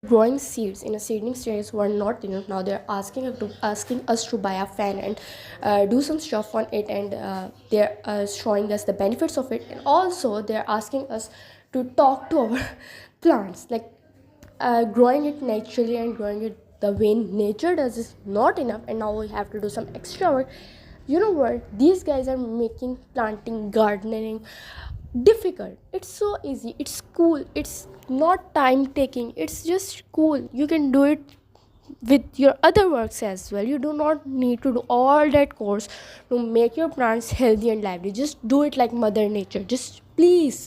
growing seeds in a seedling stage were not enough. Now they're asking us to buy a fan and do some stuff on it, and they're showing us the benefits of it, and also they're asking us to talk to our plants, like growing it naturally and growing it the way nature does is not enough, and now we have to do some extra work. You know what, these guys are making planting, gardening difficult. It's so easy, it's cool, it's not time taking, it's just cool. You can do it with your other works as well. You do not need to do all that course to make your plants healthy and lively. Just do it like mother nature, just please.